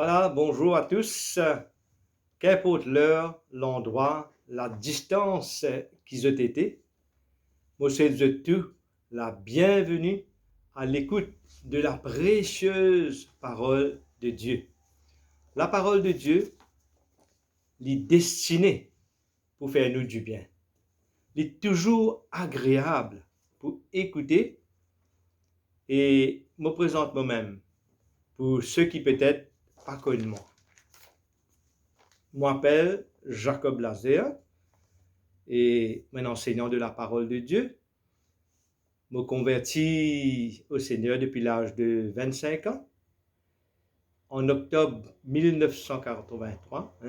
Voilà, bonjour à tous. Qu'importe l'heure, l'endroit, la distance qu'ils ont été, moi c'est tout la bienvenue à l'écoute de la précieuse parole de Dieu. La parole de Dieu est destinée pour faire nous du bien. Elle est toujours agréable pour écouter et me présente moi-même pour ceux qui peut-être pas connent moi. Je m'appelle Jacob Lazer et un enseignant de la parole de Dieu. Je me convertis au Seigneur depuis l'âge de 25 ans, en octobre 1983.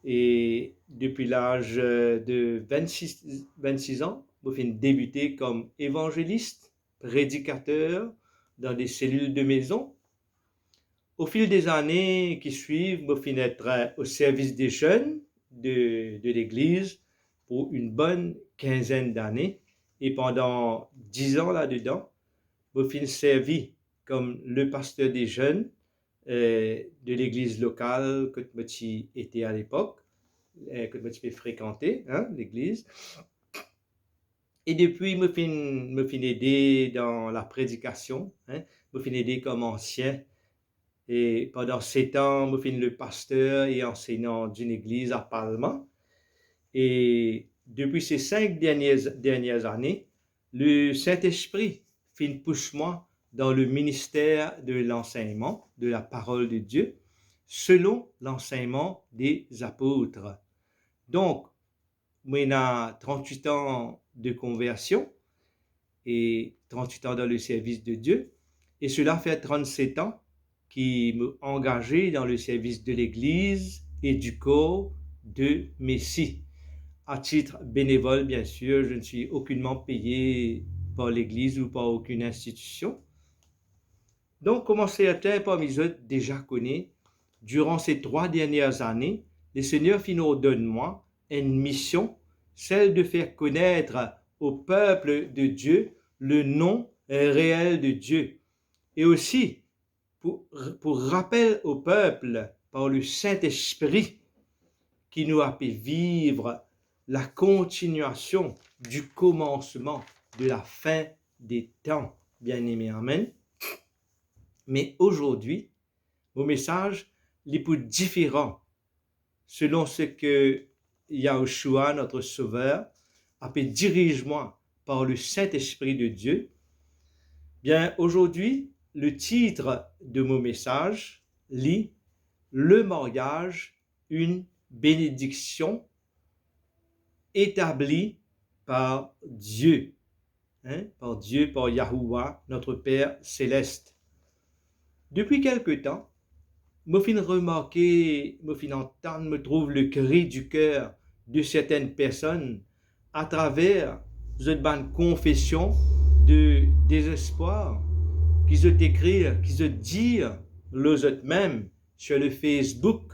Et depuis l'âge de 26 ans, je viens débuter comme évangéliste, prédicateur dans des cellules de maison. Au fil des années qui suivent, je finis être au service des jeunes de l'Église pour une bonne quinzaine d'années. Et pendant 10 ans là-dedans, je finis servi comme le pasteur des jeunes de l'église locale que je était à l'époque, que je fréquenté, l'église. Et depuis, je finis aider dans la prédication, je finis aider comme ancien. Et pendant 7 ans, je finis le pasteur et enseignant d'une église à Palma. Et depuis ces 5 dernières années, le Saint-Esprit pousse moi dans le ministère de l'enseignement, de la parole de Dieu, selon l'enseignement des apôtres. Donc, moi, j'ai 38 ans de conversion et 38 ans dans le service de Dieu. Et cela fait 37 ans qui m'ont engagé dans le service de l'Église et du corps de Messie. À titre bénévole, bien sûr, je ne suis aucunement payé par l'Église ou par aucune institution. Donc, comme certains parmi eux déjà connaissent, durant ces 3 dernières années, le Seigneur nous donne moi une mission, celle de faire connaître au peuple de Dieu le nom réel de Dieu. Et aussi, pour rappel au peuple, par le Saint-Esprit, qui nous a fait vivre la continuation du commencement de la fin des temps. Bien-aimés, amen. Mais aujourd'hui, mon message est plus différent selon ce que Yahushua, notre Sauveur, a fait dirige-moi par le Saint-Esprit de Dieu. Bien, aujourd'hui, le titre de mon message lit « Le mariage, une bénédiction établie par Dieu ». Par Dieu, par Yahuwah, notre Père céleste. Depuis quelque temps, me fin remarquer, me fin entendre, me trouve le cri du cœur de certaines personnes à travers une confession de désespoir qu'ils ont écrit, qu'ils ont dit eux-mêmes sur le Facebook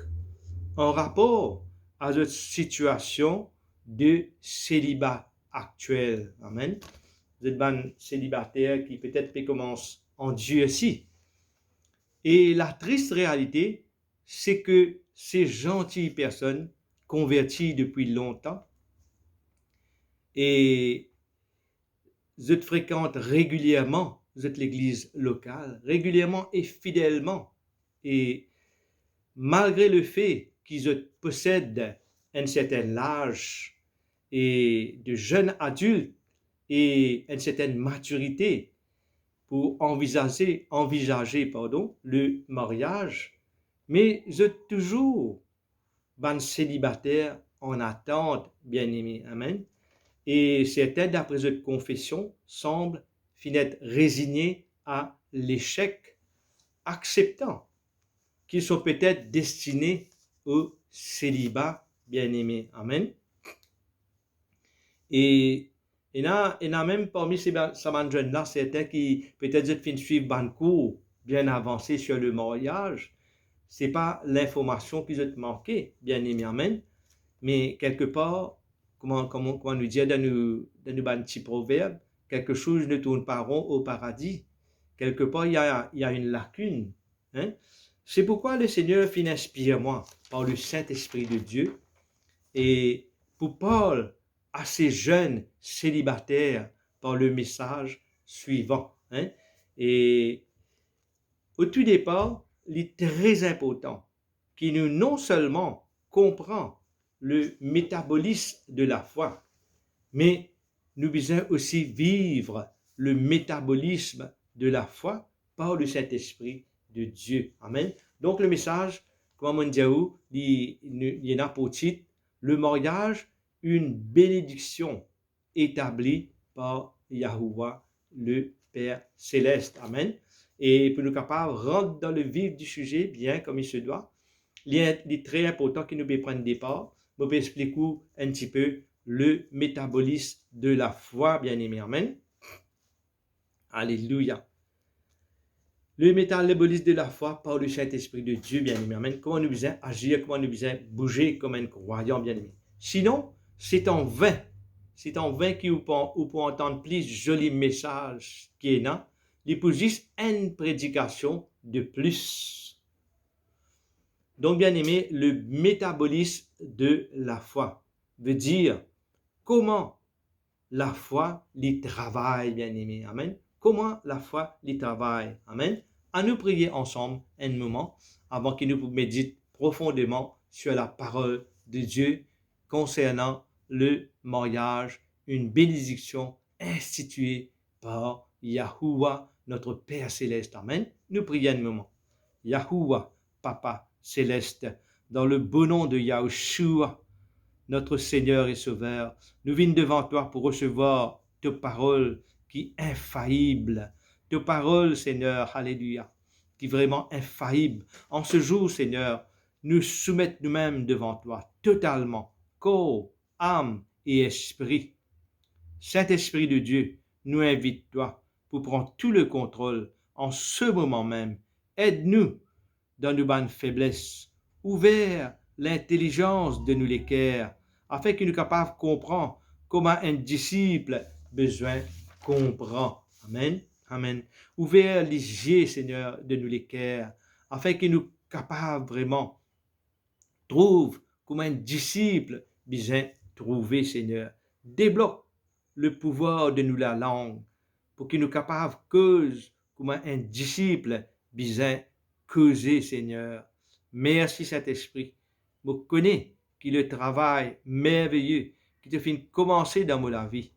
en rapport à cette situation de célibat actuel. Amen. Vous êtes un célibataire qui peut-être commence en Dieu aussi. Et la triste réalité, c'est que ces gentilles personnes converties depuis longtemps et je fréquente régulièrement l'église locale, régulièrement et fidèlement. Et malgré le fait qu'ils possèdent un certain âge et de jeunes adultes et une certaine maturité pour envisager le mariage, mais je toujours ban célibataire en attente, bien-aimé, amen. Et certains, d'après cette confession, semblent finir résignés à l'échec, acceptant qu'ils sont peut-être destinés au célibat, bien-aimé, amen. Et il y a même parmi ces jeunes-là, certains qui peut-être finissent suivre un cours bien avancé sur le mariage. Ce n'est pas l'information qu'ils ont manqué, bien aimé, amen. Mais quelque part, comment nous dire dans nos petits proverbes, quelque chose ne tourne pas rond au paradis. Quelque part, il y a une lacune. C'est pourquoi le Seigneur fit inspirer moi par le Saint-Esprit de Dieu et pour Paul à ces jeunes célibataires par le message suivant. Hein? Et au tout départ, il est très important qu'il nous non seulement comprend le métabolisme de la foi, mais nous devons aussi vivre le métabolisme de la foi par le Saint-Esprit de Dieu. Amen. Donc le message, comme on dit, il y en a pour titre, le mariage, une bénédiction établie par Yahuwah, le Père céleste. Amen. Et pour nous capables de rentrer dans le vif du sujet, bien comme il se doit, il est très important que nous prenions départ. Je vais expliquer un petit peu le métabolisme de la foi, bien-aimé. Amen. Alléluia. Le métabolisme de la foi par le Saint-Esprit de Dieu, bien-aimé. Amen. Comment nous devons agir, comment nous devons bouger comme un croyant, bien-aimé. Sinon, c'est en vain. C'est en vain que vous pouvez entendre plus de jolis messages qu'il y en a. Il faut juste une prédication de plus. Donc, bien-aimé, le métabolisme de la foi veut dire comment la foi les travaille, bien-aimé. Amen. Comment la foi les travaille. Amen. À nous prier ensemble un moment avant que nous méditions profondément sur la parole de Dieu concernant le mariage, une bénédiction instituée par Yahuwah, notre Père céleste. Amen. Nous prions un moment. Yahuwah, Papa céleste, dans le beau nom de Yahushua, notre Seigneur et Sauveur, nous venons devant toi pour recevoir tes paroles qui sont infaillibles. Tes paroles, Seigneur, alléluia, qui sont vraiment infaillibles. En ce jour, Seigneur, nous soumettons nous-mêmes devant toi, totalement, corps, âme et esprit. Saint-Esprit de Dieu, nous invite-toi pour prendre tout le contrôle en ce moment même. Aide-nous dans nos bonnes faiblesses. Ouvert l'intelligence de nous l'équerre, afin que nous capables de comprendre comment un disciple besoin comprend. Amen. Amen. Ouvert les yeux, Seigneur, de nous l'équerre, afin que nous capables vraiment trouve comment un disciple besoin trouver, Seigneur. Débloque le pouvoir de nous la langue, pour que nous capables cause comment un disciple besoin causer, Seigneur. Merci, Saint-Esprit. Je connais que le travail merveilleux qui te fait commencer dans ma vie,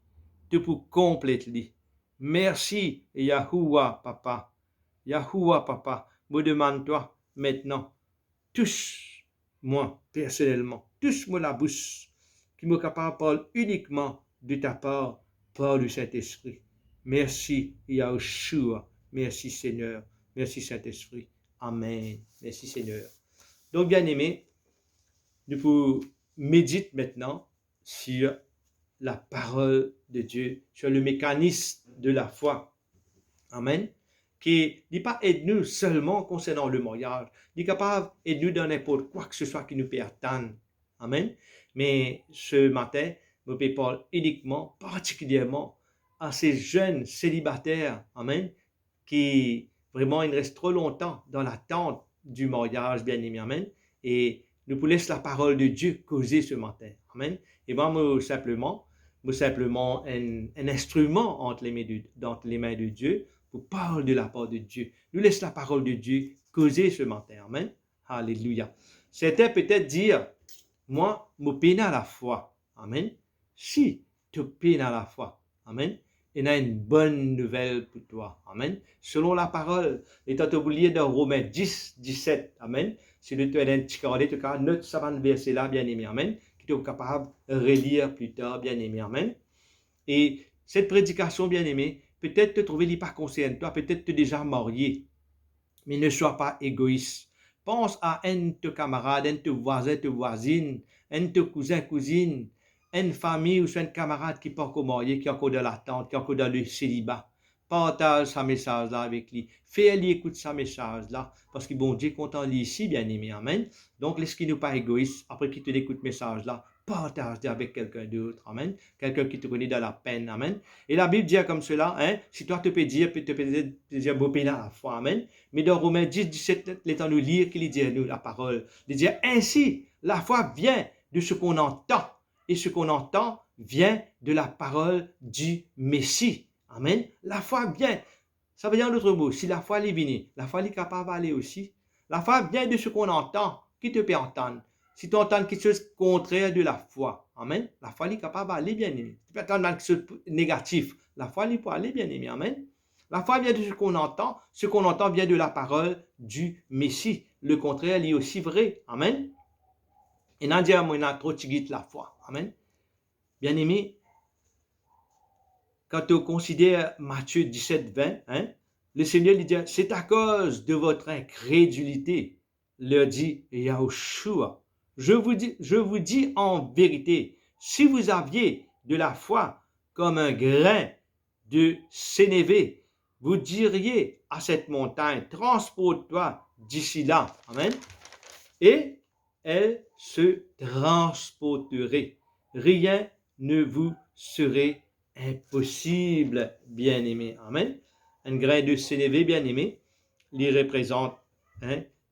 te pour compléter. Merci, Yahuwah, Papa. Yahuwah, Papa, me demande-toi maintenant, touche-moi personnellement, touche-moi la bouche, qui me capable de parler uniquement de ta part, par le Saint-Esprit. Merci, Yahushua. Merci, Seigneur. Merci, Saint-Esprit. Amen. Merci, Seigneur. Donc, bien aimé, nous pouvons méditer maintenant sur la parole de Dieu, sur le mécanisme de la foi. Amen. Qui n'est pas aide-nous seulement concernant le mariage, il est capable d'aide-nous dans n'importe quoi que ce soit qui nous peut attendre. Amen. Mais ce matin, je peux parler uniquement, particulièrement à ces jeunes célibataires, amen, qui vraiment ils restent trop longtemps dans l'attente du mariage, bien aimé, amen. Et nous pouvons laisser la parole de Dieu causer ce matin, amen. Et moi, simplement un instrument entre les mains de Dieu pour parler de la part de Dieu. Nous laisse la parole de Dieu causer ce matin, amen. Alléluia. C'était peut-être dire, moi, je peine à la foi, amen. Si tu peines à la foi, amen, il y a une bonne nouvelle pour toi, amen. Selon la parole, étant oublié dans Romains 10, 17, amen. Si tu as un petit carré, tu as notre savant verset là, bien aimé, amen, qui tu es capable de relire plus tard, bien aimé, amen. Et cette prédication, bien aimé, peut-être te trouver pas concerne toi, peut-être tu es déjà marié, mais ne sois pas égoïste. Pense à un de tes camarades, un de tes voisins, tes voisines, un de tes cousins, cousines, une famille ou un camarade qui n'est pas encore marié, qui est encore dans l'attente, qui est encore dans le célibat. Partage sa message-là avec lui. Fais-lui écouter sa message-là, parce que bon Dieu est content lui ici, bien aimé, amen. Donc, laisse-qu'il nous pas égoïste, après qu'il te écoute ce message-là, partage avec quelqu'un d'autre. Amen. Quelqu'un qui te connaît dans la peine. Amen. Et la Bible dit comme cela, hein, si toi te peux dire, beau pays à la foi. Amen. Mais dans Romains 10, 17, l'étant nous lire, qu'il dit nous la parole. Il dit ainsi, la foi vient de ce qu'on entend. Et ce qu'on entend vient de la parole du Messie. Amen. La foi vient. Ça veut dire en d'autres mots, si la foi est venue, la foi est capable d'aller aussi. La foi vient de ce qu'on entend. Qui te peut entendre? Si tu entends quelque chose contraire de la foi, amen, la foi est capable d'aller bien aimé. Tu peux entendre quelque chose de négatif, la foi est pour aller bien aimé, amen. La foi vient de ce qu'on entend vient de la parole du Messie. Le contraire est aussi vrai, amen. Et n'a dit à moi, n'a trop tigit la foi, amen. Bien aimé, quand tu considères Matthieu 17, 20, hein, le Seigneur lui dit, c'est à cause de votre incrédulité, leur dit Yahushua. Je vous dis en vérité, si vous aviez de la foi comme un grain de sénévé, vous diriez à cette montagne, transporte-toi d'ici là. Amen. Et elle se transporterait. Rien ne vous serait impossible, bien-aimé. Amen. Un grain de sénévé, bien-aimé, il représente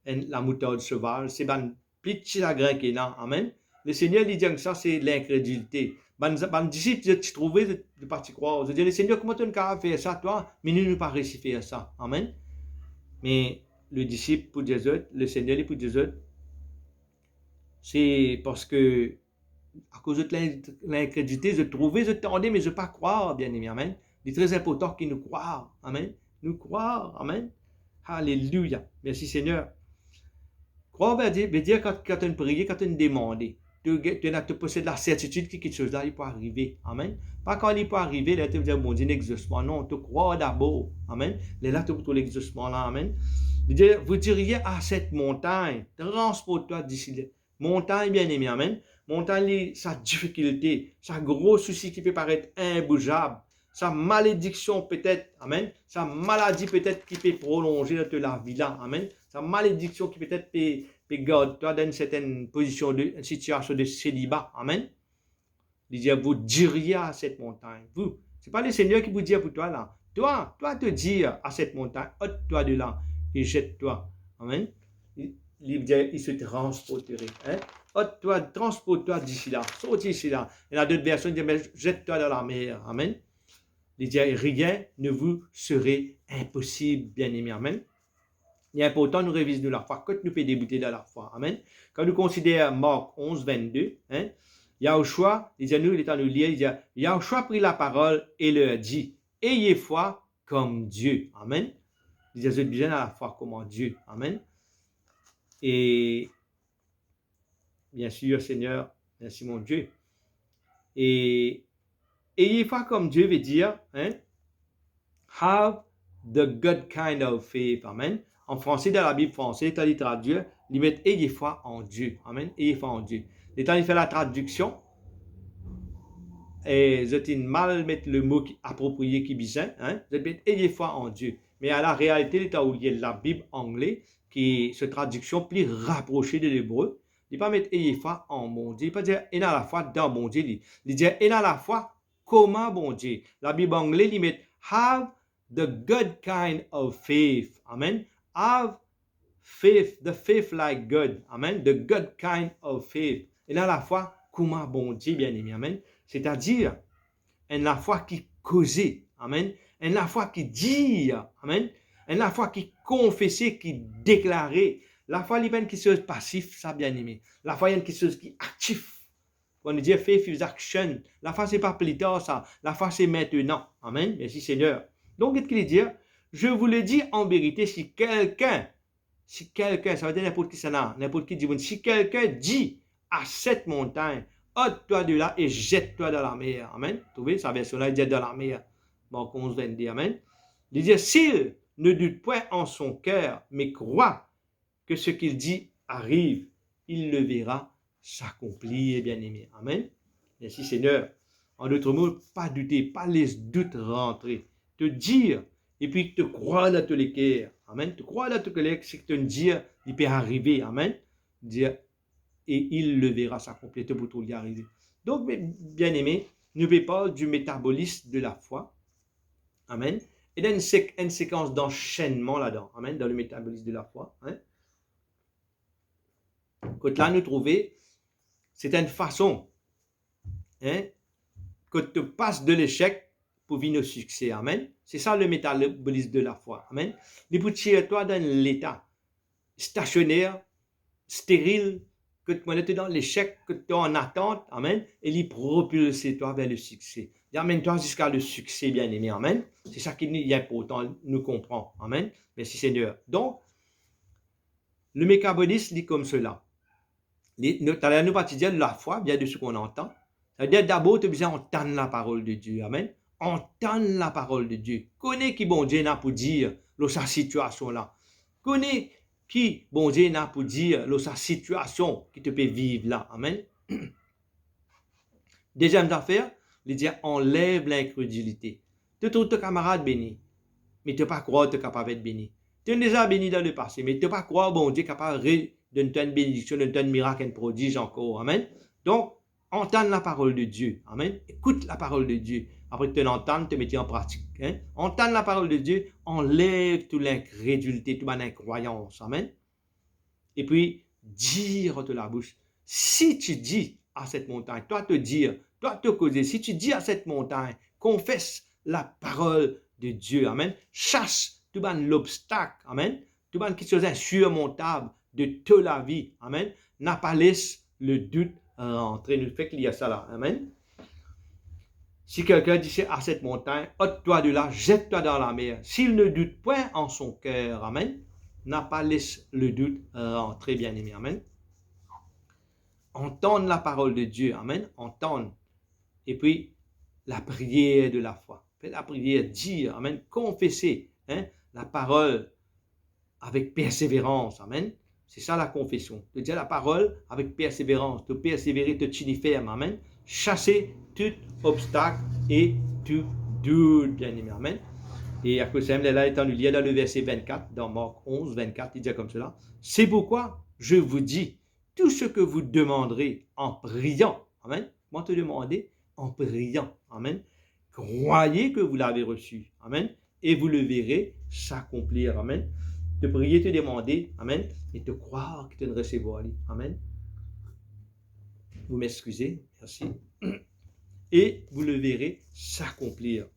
la moutarde sauvage. C'est un petit grain qui est là. Amen. Le Seigneur lui dit que ça, c'est l'incrédulité. Les disciples, tu trouvais de partir croire. Je dis, le Seigneur, comment tu as fait ça, toi? Mais nous, nous pas réussi à faire ça. Amen. Mais le disciple pour Jésus, le Seigneur pour Jésus, c'est parce que à cause de l'incrédulité, je trouvais, je tendais, mais je ne pas croire, bien aimé. Amen. Il est très important qu'il nous croient. Amen. Nous croire. Amen. Alléluia. Merci Seigneur. Croire veut dire quand tu as prié, quand tu as demandé, tu possèdes la certitude que quelque chose là, il peut arriver. Amen. Pas quand il peut arriver, là, tu vas dire, bon Dieu, l'exaucement. Non, tu crois d'abord. Amen. Là, tu as l'exaucement là. Amen. Vous diriez à cette montagne, transporte-toi d'ici là. Montagne bien-aimée. Amen. Montagne, sa difficulté, sa gros souci qui peut paraître imbougeable, sa malédiction peut-être, amen, sa maladie peut-être qui peut prolonger dans la vie là, amen, sa malédiction qui peut-être peut garder toi dans une certaine position une situation de célibat, amen. Il dit, vous diriez à cette montagne, vous, c'est pas le Seigneur qui vous dit pour toi là, toi te dire à cette montagne, ôte-toi de là et jette-toi, amen. Il se transporterait, hein. Toi, transporte-toi d'ici là, saute ici là. Il y a d'autres versions qui disent, jette-toi dans la mer. Amen. Il dit, rien ne vous serait impossible, bien-aimé. Amen. Il est important de nous réviser de la foi. Quand nous pouvons débuter dans la foi. Amen. Quand nous considérons Marc 11, 22, hein, Yahushua, il dit, nous, il est en nous lire, il dit, Yahushua prit la parole et leur dit, ayez foi comme Dieu. Amen. Il dit, je besoin à la foi comme Dieu. Amen. Et bien sûr, Seigneur, merci mon Dieu. Et ayez foi comme Dieu veut dire, hein, have the good kind of faith. Amen. En français, dans la Bible française, quand il traduit, il met ayez foi en Dieu. Amen. Ayez foi en Dieu. Et quand il fait la traduction, et je mal mettre le mot approprié qui bizarre, hein, je vais ayez foi en Dieu. Mais à la réalité, l'état où il y a la Bible anglaise, qui est cette traduction plus rapprochée de l'hébreu, il ne pas mettre ayez foi en mon Dieu. Il ne pas dire ayez la foi dans mon Dieu. Il dit ayez la foi comment bon Dieu. La Bible anglaise, il met have the good kind of faith. Amen. Have faith, the faith like God. Amen. The good kind of faith. Et là, la foi comment bon Dieu, bien aimé. Amen. C'est-à-dire, la foi qui causait. Amen. La foi qui dit. Amen. La foi qui confessait, qui déclarait. La foi, il y a quelque chose de passif, ça bien aimé. La foi, il y a quelque chose qui est actif. Quand on dit faith is action. La foi, ce n'est pas plus tard, ça. La foi, c'est maintenant. Amen. Merci Seigneur. Donc, qu'est-ce qu'il dit? Je vous le dis en vérité, si quelqu'un, ça veut dire n'importe qui ça n'a, n'importe qui dit, si quelqu'un dit à cette montagne, ôte-toi de là et jette-toi dans la mer. Amen. Vous trouvez, sa version-là, il dit dans la mer. Bon, 11, 22. Amen. Il dit, s'il ne doute point en son cœur, mais croit que ce qu'il dit arrive, il le verra s'accomplir, bien-aimé. Amen. Merci Seigneur. En d'autres mots, pas douter, pas laisser doute rentrer. Te dire, et puis te croire dans tous les cœurs. Amen. Te croire dans tous les cœurs, c'est que te dire, il peut arriver. Amen. Dire, et il le verra s'accomplir pour tout y arriver. Donc, bien aimé, n'oubliez pas du métabolisme de la foi. Amen. Et il y a une séquence d'enchaînement là-dedans. Amen. Dans le métabolisme de la foi. Hein? Quand là, nous trouver, c'est une façon hein, que tu passes de l'échec pour venir au succès. Amen. C'est ça le métabolisme de la foi. Amen. Il peut tirer toi dans l'état stationnaire, stérile, que tu es dans l'échec, que tu es en attente. Amen. Et il propulse toi vers le succès. Il amène-toi jusqu'à le succès, bien-aimé. Amen. C'est ça qui est important, nous comprend. Amen. Merci Seigneur. Donc, le métabolisme dit comme cela. Nous partie de la foi, bien de ce qu'on entend. C'est-à-dire d'abord, tu as besoin d'entendre la parole de Dieu. Amen. Entendre la parole de Dieu. Connais qui bon Dieu n'a pour dire dans sa situation là. Connais qui bon Dieu n'a pour dire dans sa situation qui te peut vivre là. Amen. Deuxième affaire, il dit enlève l'incrédulité. Tu trouves ton camarade béni, mais tu ne pas croire que tu es capable d'être béni. Tu es déjà béni dans le passé, mais tu ne pas croire bon Dieu est capable de donner une bénédiction, de donner un miracle, un prodige encore. Amen. Donc, entendre la parole de Dieu. Amen. Écoute la parole de Dieu. Après que tu l'entends, tu mets en pratique. Hein? Entendre la parole de Dieu, enlève toute l'incrédulité, toute l'incroyance. Amen. Et puis, dire de la bouche. Si tu dis à cette montagne, toi te causer, si tu dis à cette montagne, confesse la parole de Dieu. Amen. Chasse tout l'obstacle. Amen. Tout qui chose insurmontable de toute la vie. Amen. N'a pas laissé le doute rentrer. Nous fait qu'il y a ça là. Amen. Si quelqu'un dit à cette montagne, ôte-toi de là, jette-toi dans la mer. S'il ne doute point en son cœur, amen, n'a pas laissé le doute rentrer, bien aimé, amen. Entendre la parole de Dieu, amen, entendre. Et puis, la prière de la foi. La prière, dire, amen, confesser hein, la parole avec persévérance, amen. C'est ça la confession. De dire la parole avec persévérance, de persévérer, de tenir ferme, amen. Chasser tout obstacle et tout doute, bien aimé, amen. Et à cause de là, étant nous lire dans le verset 24, dans Marc 11, 24, il dit comme cela. C'est pourquoi je vous dis, tout ce que vous demanderez en priant, amen. Moi te demander en priant, amen. Croyez que vous l'avez reçu, amen. Et vous le verrez s'accomplir, amen. De prier, te demander, amen, et te croire que tu ne recevoir, amen. Vous m'excusez, merci. Et vous le verrez s'accomplir.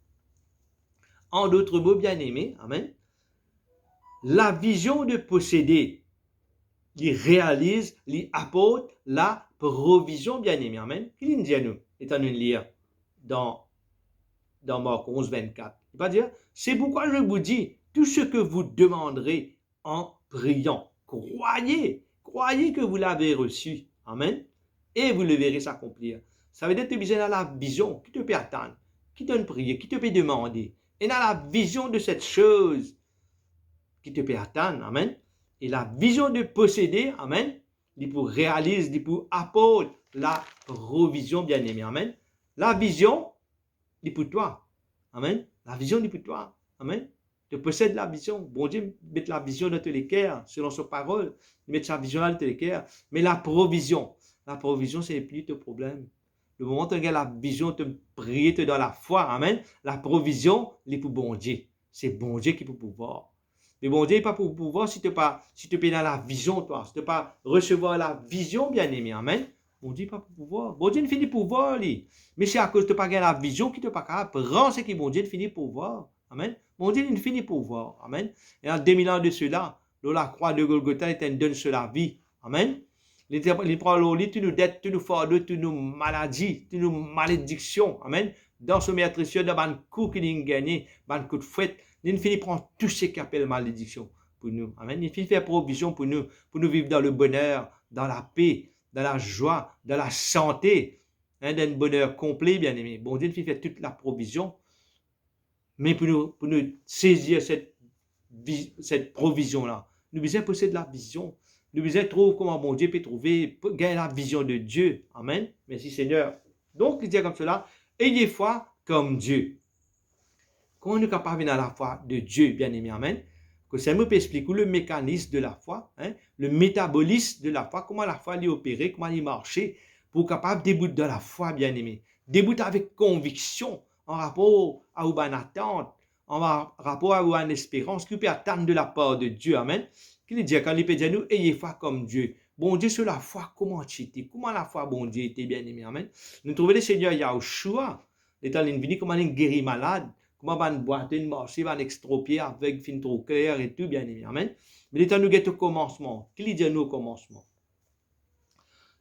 En d'autres mots, bien-aimés, amen, la vision de posséder, il réalise, il apporte la provision, bien-aimés, amen. Il dit à nous, étant nous lire dans Marc 11, 24. Il va dire, c'est pourquoi je vous dis, tout ce que vous demanderez en priant, croyez que vous l'avez reçu, amen, et vous le verrez s'accomplir. Ça veut dire que tu as besoin de la vision qui te peut attendre, qui te peut prier, qui te peut demander. Et dans la vision de cette chose qui te peut attendre, amen, et la vision de posséder, amen, il pour réaliser, il pour apporter la provision, bien aimé, amen. La vision, il pour toi, amen. La vision, il pour toi, amen. Tu possèdes la vision. Bon Dieu met la vision dans tous les cœurs, selon sa parole. Il met sa vision dans tous les cœurs. Mais la provision, c'est plus de problème. Le moment où tu as la vision, tu pries, tu es dans la foi, amen. La provision, il est pour bon Dieu. C'est bon Dieu qui peut pouvoir. Mais bon Dieu n'est pas pour pouvoir si tu n'es pas dans la vision, toi. Si tu n'es pas recevoir la vision, bien aimé, amen. Bon Dieu n'est pas pour pouvoir. Bon Dieu ne finit pour pouvoir, lui. Mais c'est à cause de tu n'as pas la vision qui ne pas capable. Prends ce qui bon Dieu finit pour voir. Amen. Mon Dieu, il finit pour voir. Amen. Et en 2000 ans de cela, la croix de Golgotha, il donne cela vie. Amen. Il prend l'eau, tu nous dettes, tu nous fardeaux, tu nous maladies, tu nous malédictions. Amen. Dans ce meurtrisseur, dans un coup qu'il a gagné, dans un coup de fouette, il finit prendre tout ce qu'il appelle malédiction pour nous. Amen. Il finit faire provision pour nous vivre dans le bonheur, dans la paix, dans la joie, dans la santé, hein, dans le bonheur complet, bien aimé. Bon Dieu, il finit faire toute la provision. Mais pour nous saisir cette provision-là, nous devons posséder la vision. Nous devons trouver comment bon Dieu peut trouver, gagner la vision de Dieu. Amen. Merci Seigneur. Donc, il dit comme cela, ayez foi comme Dieu. Quand on est capable dans la foi de Dieu, bien aimé, amen, Que ça me peut expliquer le mécanisme de la foi, hein, le métabolisme de la foi, comment la foi est opérée, comment elle marche, pour capable de débuter dans la foi, bien aimé. Débuter avec conviction en rapport à une attente, en rapport à une espérance qu'il peut attendre de la part de Dieu. Amen. Qu'il dit quand il peut dire nous, ayez foi comme Dieu. Bon Dieu, sur la foi, comment tu étais? Comment la foi, bon Dieu, était bien aimé. Amen. Nous trouvons le Seigneur Yahushua, l'état venu, comment il guérit malade, comment van boiter une marché, van extropier avec fin trop clair et tout, bien aimé. Amen. Mais l'état nous guette au commencement. Qu'il dit nous au commencement?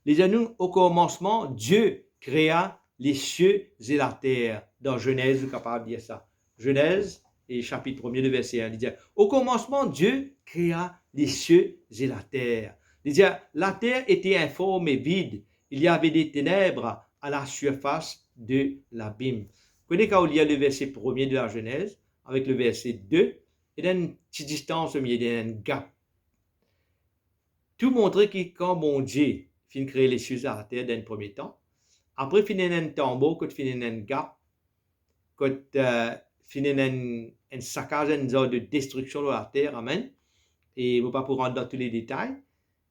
Il dit nous au commencement, Dieu créa les cieux et la terre. Dans Genèse, vous êtes capable de dire ça. Genèse, et chapitre 1er, verset 1, il dit, au commencement, Dieu créa les cieux et la terre. Il dit, la terre était informe et vide. Il y avait des ténèbres à la surface de l'abîme. Vous connaissez quand il y a le verset 1er de la Genèse, avec le verset 2, il y a une petite distance au milieu, il y a un gap. Tout montrer que quand bon Dieu fin créer les cieux et la terre dans le premier temps, après fin un tombeau, quand fin un gap, quand fin un saccage, une sorte de destruction de la terre, amen. Et je ne vais pas pour rentrer dans tous les détails,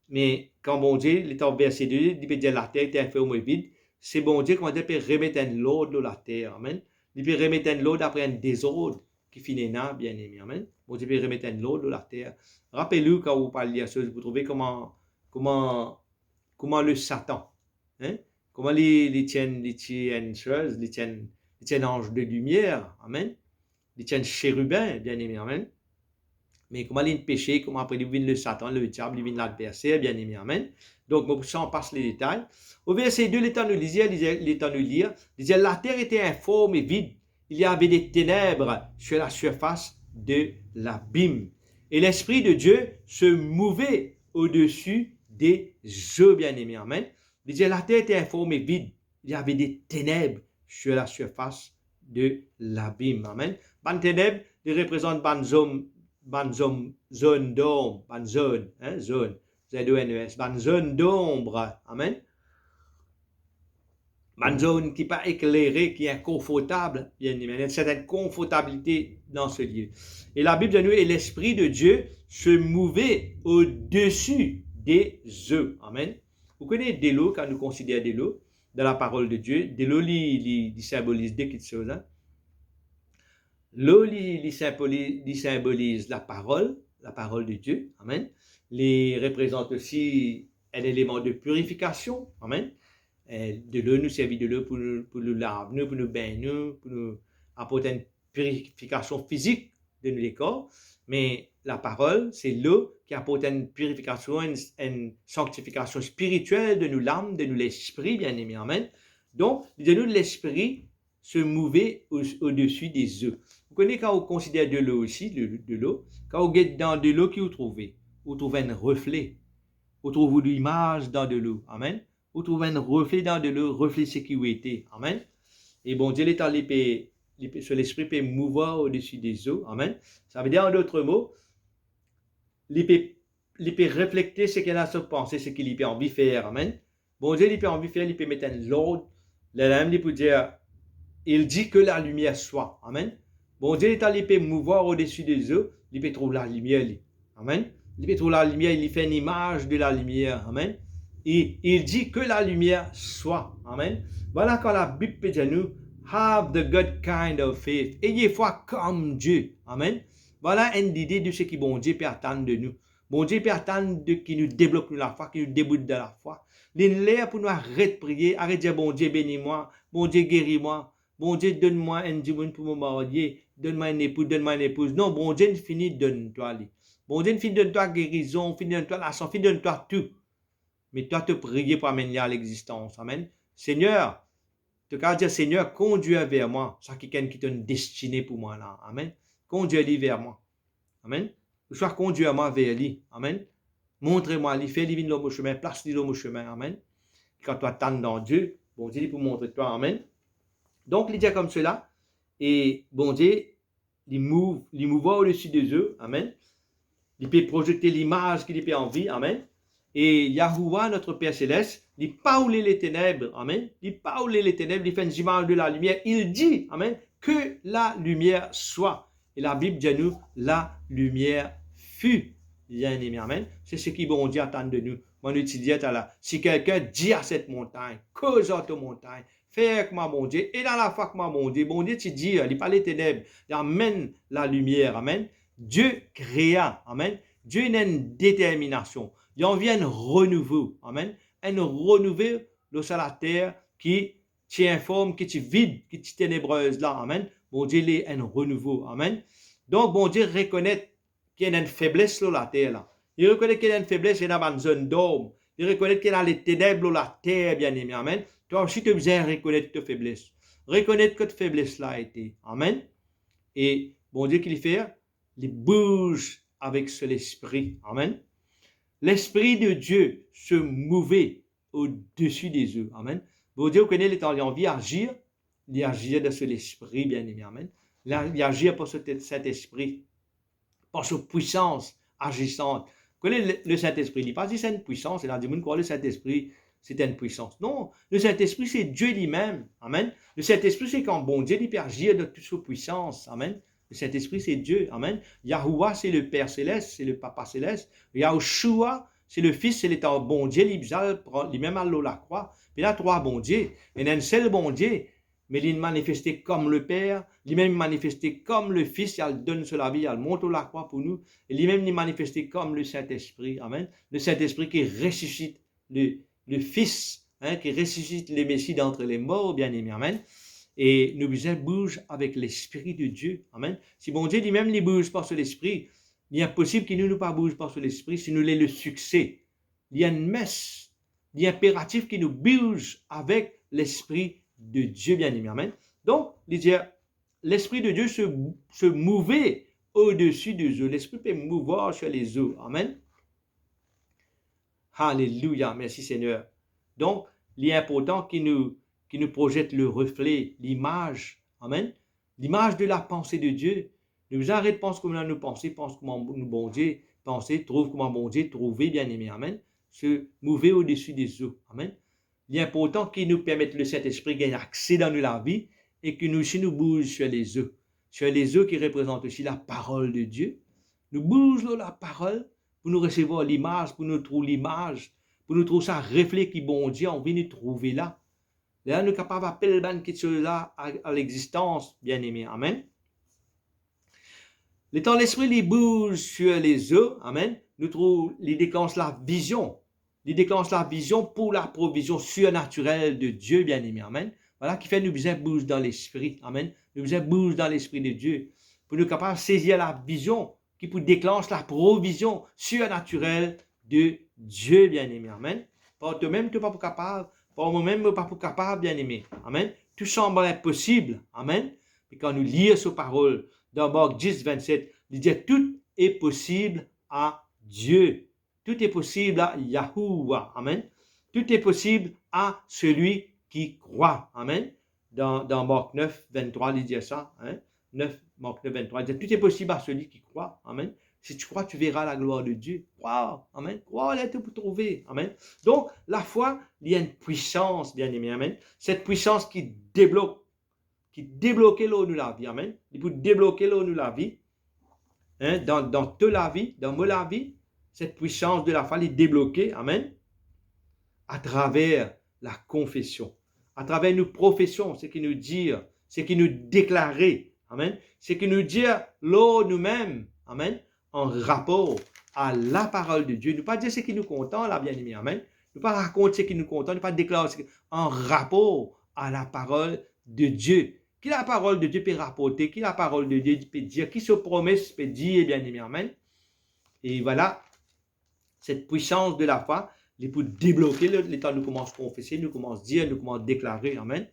mais quand bon Dieu, l'état verset 2, il peut dire la terre était informe et vide, c'est bon Dieu comment il peut remettre un l'ordre de la terre, amen. Il peut remettre un l'ordre après un désordre qui finit là, bien aimé, amen. Bon Dieu peut remettre un l'ordre de la terre. Rappelez-vous quand vous parlez de ça, vous trouvez comment le Satan, hein? Comment les tiennent choses, les tiennent anges de lumière, amen. Les tiennent chérubins, bien aimé, amen. Mais comment il péché, comment après il vient le Satan, le diable, il vient l'adversaire, bien aimé, amen. Donc, ça, on passe les détails. Au verset 2, l'État nous disait, la terre était informe et vide. Il y avait des ténèbres sur la surface de l'abîme. Et l'Esprit de Dieu se mouvait au-dessus des eaux, bien aimé, amen. Il disait, la terre était informe et vide. Il y avait des ténèbres sur la surface de l'abîme, amen. Ban ténèbres, ils représentent zone d'ombre, zone, Z-O-N-E-S, zone d'ombre, amen. Zone qui n'est pas éclairée, qui est inconfortable, bien aimé. Il y a une certaine confortabilité dans ce lieu. Et la Bible de nous, et l'Esprit de Dieu se mouvait au-dessus des eaux, amen. Vous connaissez de l'eau, quand nous considérons de l'eau, dans la parole de Dieu, de l'eau, il symbolise deux petites choses, hein. L'eau, il symbolise la parole de Dieu, amen. Il représente aussi un élément de purification, amen. De l'eau nous servit de l'eau pour nous laver, pour nous baigner, pour nous apporter une purification physique de nos corps. Mais la parole, c'est l'eau qui apporte une purification, une sanctification spirituelle de nos l'âme, de nous l'esprit, bien aimé, amen. Donc, de nous l'esprit se mouvait au-dessus des eaux. Vous connaissez quand on considère de l'eau aussi, de l'eau, quand vous êtes dans de l'eau, qui vous trouvez un reflet, vous trouvez l'image dans de l'eau, amen. Vous trouvez un reflet dans de l'eau, reflet sécurité, amen. Et bon Dieu, l'état sur l'esprit peut mouvoir au-dessus des eaux, amen. Ça veut dire en d'autres mots, il peut refléter ce qu'il a sur pensée, ce qu'il peut envie faire, amen. Bon Dieu, il peut envie faire, il peut mettre un l'ordre, il peut dire, il dit que la lumière soit, amen. Bon Dieu, il peut mouvoir au-dessus des eaux, il peut trouver la lumière, amen. Il peut trouver la lumière, il fait une image de la lumière, amen. Et il dit que la lumière soit, amen. Voilà quand la Bible peut dire nous, have the good kind of faith. Ayez foi comme Dieu, amen. Voilà une idée de ce que bon Dieu peut attendre de nous. Bon Dieu peut attendre qu'il nous débloque la foi, qu'il nous débute de la foi. L'air pour nous arrêter de prier, arrêter de dire bon Dieu bénis-moi, bon Dieu guéris-moi, bon Dieu donne-moi un dimanche pour me marier, donne-moi une épouse. Non, bon Dieu finit donne-toi. Bon Dieu finit donne-toi guérison, finit donne-toi la santé, finit donne-toi tout. Mais toi te prier pour amener à l'existence, amen. Seigneur, tu peux dire Seigneur, conduis vers moi, ça qui est une destinée pour moi là, amen. Conduis-le vers moi, amen. Soit conduis-moi vers lui, amen. Montre-moi, lui, fais-lui venir dans mon chemin, place-lui dans mon chemin, amen. Quand tu attends dans Dieu, bon Dieu, pour montrer toi, amen. Donc, il dit comme cela, et bon Dieu, il mouve au-dessus des eux, amen. Il peut projeter l'image qu'il peut en vie, amen. Et Yahuwah, notre Père Céleste, il parle les ténèbres, amen. Il parle les ténèbres, il fait une image de la lumière. Il dit, amen, que la lumière soit. Et la Bible dit à nous, la lumière refus, bien-aimé, amen, c'est ce qui bon Dieu attend de nous. Mon étudiant là, si quelqu'un dit à cette montagne, cause à ta montagne, fais avec moi, mon Dieu, et dans la foi, mon Dieu, tu dis, il pas les ténèbres, il amène la lumière, amen. Dieu créa, amen. Dieu a une détermination. Il en vient un renouveau, amen. Un renouveau sur la terre qui informe, qui est vide, qui est ténébreuse là, amen. Bon Dieu, il est un renouveau, amen. Donc, bon Dieu reconnaît qu'il y a une faiblesse sur la terre là. Il reconnaît qu'il y a une faiblesse dans une zone d'ombre. Il reconnaît qu'il y a les ténèbres sur la terre, bien aimé, amen. Toi aussi, tu as besoin de reconnaître ta faiblesse. Reconnaître que ta faiblesse là a été, amen. Et bon Dieu, qu'il fait, il bouge avec l'esprit, amen. L'esprit de Dieu se mouvait au-dessus des eaux, amen. Bon Dieu, vous connaissez les temps, il a envie d'agir, il agit de l'esprit, bien aimé, amen. Il agit par cet esprit, par sa puissance agissante. Vous connaissez le Saint-Esprit, il n'est pas dit c'est une puissance, il a dit, vous croyez le Saint-Esprit, c'est une puissance. Non, le Saint-Esprit, c'est Dieu lui-même, amen. Le Saint-Esprit, c'est quand bon Dieu, il peut agir de toute sa puissance, amen. Le Saint-Esprit, c'est Dieu, amen. Yahuwah, c'est le Père céleste, c'est le Papa céleste. Yahushua, c'est le Fils, c'est l'état bon Dieu, lui-même à la croix. Puis il y a trois bons dieux. Il y a un seul bon Dieu, mais il est manifesté comme le Père, lui-même manifesté comme le Fils, il donne sur la vie, il monte la croix pour nous, et lui-même est manifesté comme le Saint-Esprit, amen. Le Saint-Esprit qui ressuscite le Fils, hein, qui ressuscite le Messie d'entre les morts, bien aimé, amen. Et nous bouge avec l'Esprit de Dieu, amen. Si bon Dieu lui-même ne bouge pas sur l'Esprit, il est impossible qu'il ne nous pas bouge pas sur l'Esprit si nous l'avons le succès. Il y a une messe, il y a un impératif qui nous bouge avec l'Esprit de Dieu, bien aimé, amen. Donc, l'Esprit de Dieu se mouvait au-dessus des eaux. L'Esprit peut mouvoir sur les eaux, amen. Alléluia, merci Seigneur. Donc, il est important qu'il nous projette le reflet, l'image, amen. L'image de la pensée de Dieu. Nous arrêtons de penser comme nous pensons, pense comment nous bon Dieu penser, trouve comment bon Dieu trouver, bien aimé, amen. Se mouver au-dessus des eaux, amen. Il est important qu'il nous permette le Saint-Esprit gagne accès dans la vie et que nous aussi nous bouge sur les eaux. Sur les eaux qui représentent aussi la parole de Dieu. Nous bougeons la parole pour nous recevoir l'image, pour nous trouver l'image, pour nous trouver ça reflet qui bon Dieu, on vient nous trouver là. Là, nous sommes capables d'appeler quelque chose là à l'existence, bien aimé, amen. Le temps l'esprit il bouge sur les eaux, amen. Nous trouvons, il déclenche la vision. Il déclenche la vision pour la provision surnaturelle de Dieu, bien aimé, amen. Voilà qui fait nous besoin bouge dans l'esprit, amen. Nous besoin bouge dans l'esprit de Dieu pour nous capables de saisir la vision qui peut déclencher la provision surnaturelle de Dieu, bien aimé, amen. Par toi-même, tu n'es pas capable. Par moi-même, je ne suis pas capable, bien aimé, amen. Tout semble impossible, amen. Et quand nous lisons ces paroles dans Marc 10, 27, il dit tout est possible à Dieu. Tout est possible à Yahuwah, amen. Tout est possible à celui qui croit, amen. Dans Marc 9, 23, il dit ça, hein. Marc 9, 23, il dit tout est possible à celui qui croit, amen. Si tu crois, tu verras la gloire de Dieu. Crois, amen. Crois, là, tu peux trouver, amen. Donc, la foi, il y a une puissance, bien aimé, amen. Cette puissance qui débloque l'eau de la vie, amen. Il peut débloquer l'eau de la vie, hein, dans toute la vie, dans la vie, cette puissance de la foi est débloquée, amen, à travers la confession, à travers nos professions, ce qui nous dit, ce qui nous déclarer, amen, ce qui nous dit l'eau nous-mêmes, amen, en rapport à la parole de Dieu. Ne pas dire ce qui nous content, là, bien aimé, amen. Ne pas raconter ce qui nous content, ne pas déclarer en rapport à la parole de Dieu. Qui la parole de Dieu peut rapporter, qui la parole de Dieu peut dire, qui se promesse peut dire, bien aimé, amen. Et voilà, cette puissance de la foi, il pour débloquer le temps, nous commençons à confesser, nous commençons à dire, nous commençons à déclarer, amen.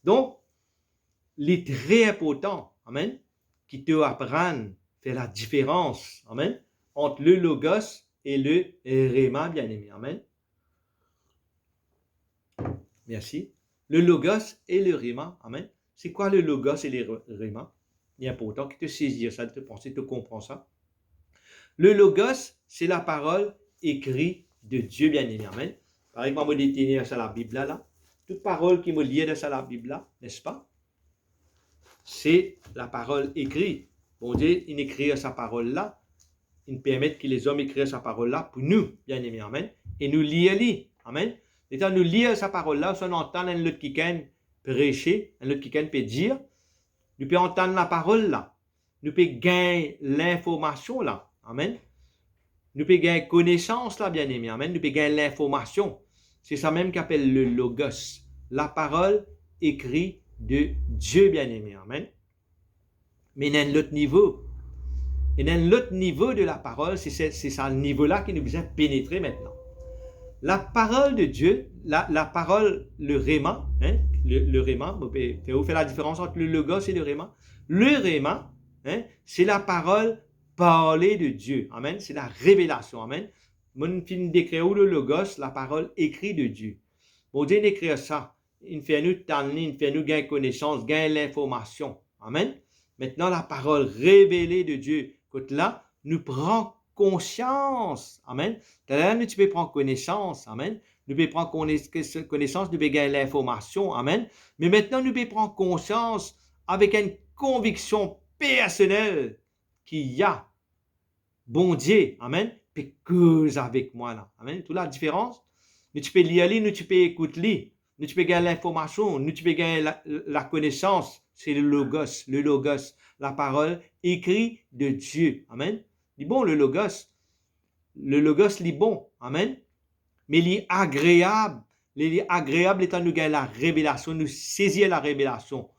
Donc, il est très important, amen, qui te apprenne faire la différence, amen, entre le logos et le réma, bien aimé, amen. Merci. Le logos et le réma, amen. C'est quoi le logos et le réma? Il est important que tu saisisses ça, de te penser, tu comprends ça. Le logos, c'est la parole écrite de Dieu, bien aimé, amen. Par exemple, je vais détenir ça la Bible là. Toute parole qui me lie de ça la Bible là, n'est-ce pas? C'est la parole écrite. Bon Dieu, il écrit sa parole là. il permet que les hommes écrivent sa parole là pour nous, bien aimés, amen, et nous lire, amen. Étant nous lire sa parole là, si on entend un autre qui prêcher, un autre qui peut dire, nous pouvons entendre la parole là, nous pouvons gagner l'information là, amen. Nous pouvons gagner connaissance là, bien aimés, amen. Nous pouvons gagner l'information. C'est ça même qu'appelle le logos, la parole écrite de Dieu, bien aimé, amen. Mais dans l'autre niveau, et dans l'autre niveau de la parole, c'est ce niveau-là qui nous besoin pénétrer maintenant. La parole de Dieu, la parole, le réma, hein, le réma, vous faites la différence entre le logos et le réma. Le réma, hein, c'est la parole parlée de Dieu, amen, c'est la révélation, amen. Mon film d'écrire le logos, la parole écrite de Dieu. Bon Dieu d'écrire ça, il fait nous tanner, il fait nous gagner connaissance, gagner l'information, amen. Maintenant, la parole révélée de Dieu, quand là, nous prend conscience, amen. Là, nous peux prendre connaissance, amen. Nous pouvons prendre connaissance, nous pouvons gagner l'information, amen. Mais maintenant, nous pouvons prendre conscience avec une conviction personnelle qu'il y a bon Dieu, amen, puis cause avec moi là, amen. Toute la différence, nous tu peux lire, nous tu peux écouter, nous tu peux gagner l'information, nous tu peux gagner la connaissance, c'est le logos, la parole écrite de Dieu, amen. Il est bon le logos il est bon, amen, mais il est agréable étant nous gagner la révélation, nous saisir la révélation.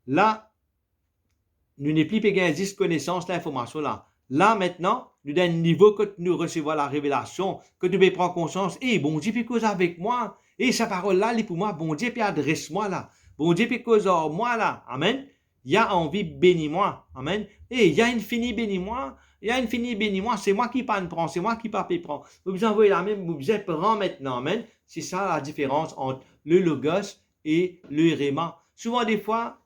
Là, nous n'est plus gagner 10 connaissances, l'information là. Là, maintenant, nous d'un niveau que nous recevons la révélation, que nous pouvons prendre conscience, bon Dieu, puis cause avec moi, sa parole-là, elle est pour moi, bon Dieu, puis adresse-moi là, bon Dieu, puis cause en moi là, amen. Il y a envie, bénis-moi, amen. Il y a infini, bénis-moi, c'est moi qui pas prend, c'est moi qui pas prend. Vous envoyez la même, vous prend maintenant, amen. C'est ça la différence entre le logos et le réma. Souvent, des fois,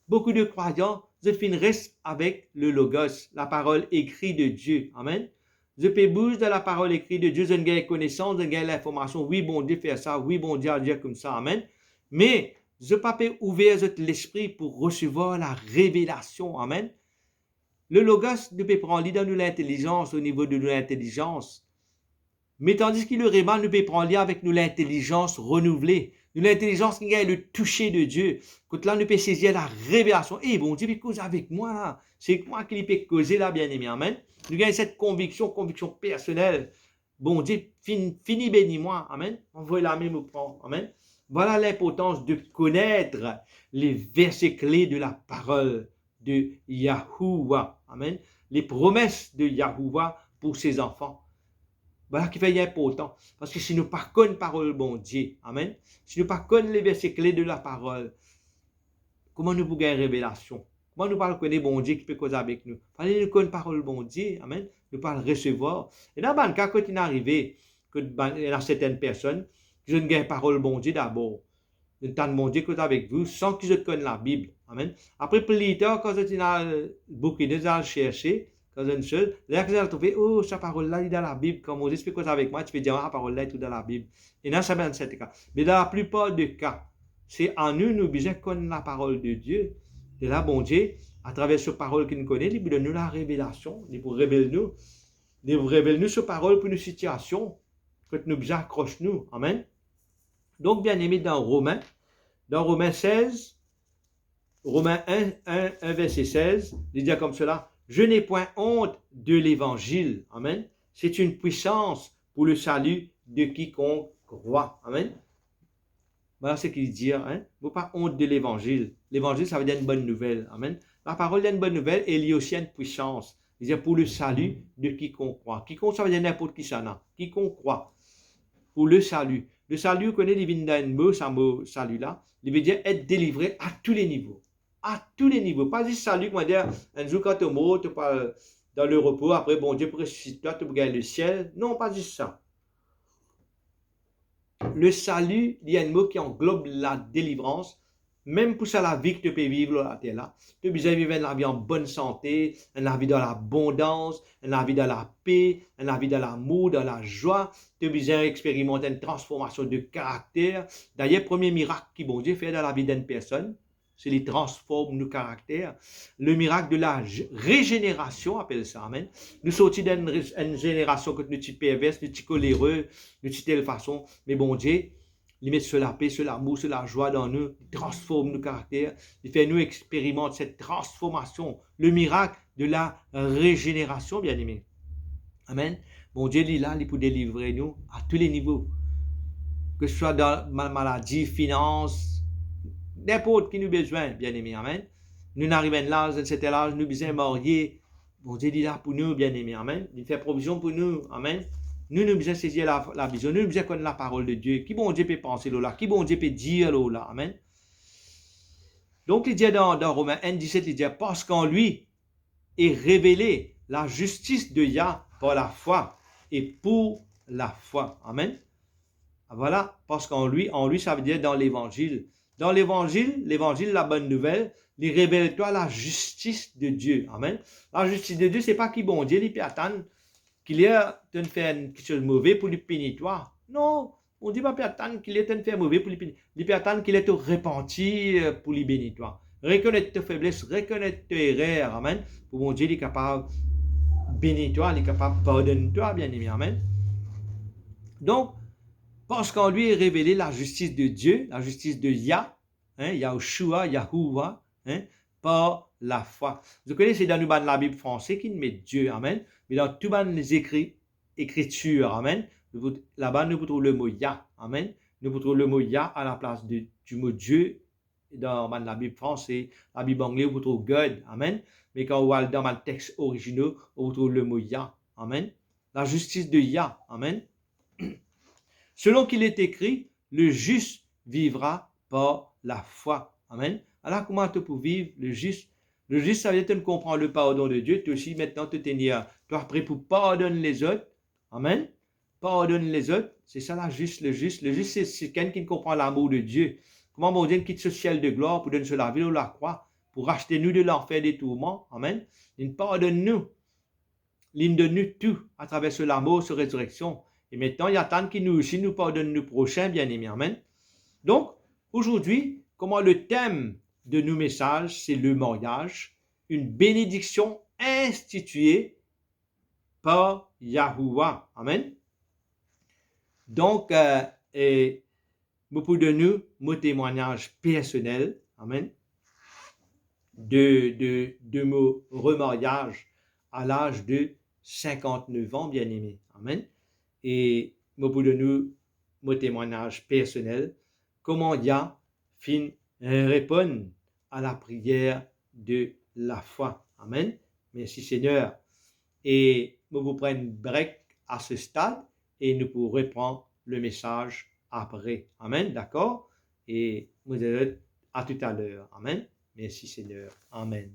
beaucoup de croyants, je finirai avec le logos, la parole écrite de Dieu. Amen. Je peux bouger de la parole écrite de Dieu, je gagne connaissance, je gagne l'information. Oui, bon Dieu fait ça, oui, bon Dieu a dit comme ça. Amen. Mais je peux pas ouvrir l'esprit pour recevoir la révélation. Amen. Le logos, nous peut prendre dans l'intelligence, au niveau de l'intelligence. Mais tandis que le réma, nous peut prendre avec nous l'intelligence renouvelée. Nous l'intelligence qui gagne le toucher de Dieu. Quand là, nous peut saisir la révélation. Bon Dieu peut causer avec moi là. C'est moi qui peut causer là, bien aimé. Amen. Nous gagnons cette conviction personnelle. Bon Dieu, fini bénis-moi. Amen. Envoyez la main me prendre. Amen. Voilà l'importance de connaître les versets clés de la parole de Yahuwah. Amen. Les promesses de Yahuwah pour ses enfants. Voilà qui fait important. Parce que si nous ne connaissons pas la parole bon Dieu, amen, si nous ne connaissons pas les versets clés de la parole, comment nous pouvons gagner une révélation? Comment nous pouvons connaître bon Dieu qui peut causer avec nous? Fallait nous connaître la parole bon Dieu, amen, nous pouvons recevoir. Et dans le cas, quand il est arrivé, il y a certaines personnes qui ont gagné la parole bon Dieu d'abord. Le temps de bon Dieu qui est avec vous sans qu'ils connaissent la Bible. Amen. Après, plus tard, quand ils ont beaucoup de gens chercher, quand une chose, là, ils ont trouvé, sa parole-là, il est dans la Bible. Quand Moïse fait quoi avec moi, tu peux dire, la parole-là est tout dans la Bible. Et dans ça, dans cet cas. Mais dans la plupart des cas, c'est en nous besoin de connaître la parole de Dieu. Et là, bon Dieu, à travers cette parole qu'il nous connaît, il donne nous la révélation. Il pour révéler nous cette parole pour nos situations, que nous besoin accroche nous. Amen. Donc, bien aimé, dans Romains 16, Romains 1, verset 16, il dit comme cela, « Je n'ai point honte de l'évangile. » Amen. C'est une puissance pour le salut de quiconque croit. Amen. Voilà ce qu'il dit. Hein? Vous n'avez pas honte de l'évangile. L'évangile, ça veut dire une bonne nouvelle. Amen. La parole est une bonne nouvelle et il y a aussi une puissance. Il dit pour le salut de quiconque croit. Quiconque, ça veut dire n'importe qui ça n'a. Quiconque croit. Pour le salut. Le salut, vous connaissez, il vient d'un mot, ce mot salut-là. Il veut dire être délivré à tous les niveaux. À tous les niveaux. Pas juste salut, comment dire, un jour quand tu es mort, tu parles dans le repos, après, bon Dieu, ressuscite toi, tu gagnes le ciel. Non, pas juste ça. Le salut, il y a un mot qui englobe la délivrance, même pour ça la vie que tu peux vivre là, tu es là. Tu as besoin de vivre une vie en bonne santé, une vie dans l'abondance, une vie dans la paix, une vie dans l'amour, dans la joie. Tu as besoin d'expérimenter une transformation de caractère. D'ailleurs, le premier miracle que bon Dieu fait dans la vie d'une personne, c'est les transforme nos caractères. Le miracle de la régénération, appelle ça, amen. Nous sortis d'une génération que nous sommes perverses, nous sommes coléreux, nous sommes de telle façon, mais bon Dieu, il met sur la paix, sur l'amour, sur la joie dans nous, il transforme nos caractères, il fait nous expérimenter cette transformation, le miracle de la régénération, bien aimé. Amen. Bon Dieu, il est là, il peut délivrer nous à tous les niveaux. Que ce soit dans ma maladie, finance, n'importe qui nous besoin, bien aimé. Amen. Nous n'arrivons là, dans cet âge, nous besoin marier. Bon Dieu, il est là pour nous, bien aimé. Amen. Il fait provision pour nous. Amen. Nous besoin saisir la vision. Nous besoin connaître la parole de Dieu. Qui bon Dieu peut penser là? Qui bon Dieu peut dire là? Amen. Donc, il dit dans Romains 1, 17, il dit, parce qu'en lui est révélée la justice de Yah par la foi et pour la foi. Amen. Voilà, parce qu'en lui, ça veut dire dans l'évangile. Dans l'évangile, la bonne nouvelle, il révèle-toi la justice de Dieu. Amen. La justice de Dieu, c'est pas qui bon Dieu, il peut attendre qu'il ait de faire quelque chose de mauvais pour lui punir toi. Non, on ne dit pas attendre qu'il ait de faire mauvais pour lui punir. Il peut attendre qu'il ait te repentir pour lui bénir toi. Reconnaître tes faiblesses, reconnaître tes erreurs. Amen. Pour mon Dieu, il est capable de bénir toi, il est capable de pardonner toi, bien aimé. Amen. Donc, parce qu'en lui est révélée la justice de Dieu, la justice de Yah, Yahushua, Yahuwah, par la foi. Vous connaissez, c'est dans la Bible française qui met Dieu, amen, mais dans tout les écritures, amen, là-bas nous trouvons le mot Yah, amen, nous trouvons le mot Yah à la place du mot Dieu dans la Bible française, la Bible anglaise, vous trouvez God, amen, mais quand on va dans le texte original, on trouve le mot Yah, amen, la justice de Yah, amen. Selon qu'il est écrit, le juste vivra par la foi. Amen. Alors, comment tu peux vivre le juste? Le juste, ça veut dire que tu comprends le pardon de Dieu. Tu aussi, maintenant, tu es prêt pour pardonner les autres. Amen. Pardonne les autres. C'est ça, la juste, le juste. Le juste, c'est quelqu'un qui comprend l'amour de Dieu. Comment mon Dieu quitte ce ciel de gloire pour donner sur la ville ou la croix, pour racheter nous de l'enfer des tourments. Amen. Il pardonne nous. Il donne nous tout à travers ce l'amour, cette résurrection. Et maintenant, il y a tant qui nous aussi nous pardonne nos prochains, bien aimés. Amen. Donc, aujourd'hui, comment le thème de nos messages, c'est le mariage, une bénédiction instituée par Yahuwah. Amen. Donc, beaucoup de nous, mon témoignage personnel, amen, de mon remariage à l'âge de 59 ans, bien aimé. Amen. Et beaucoup de nous, mon témoignage personnel, comment Yah fin répondre à la prière de la foi. Amen. Merci Seigneur. Et nous vous prenons break à ce stade et nous pourrons reprendre le message après. Amen. D'accord? Et vous êtes à tout à l'heure. Amen. Merci Seigneur. Amen.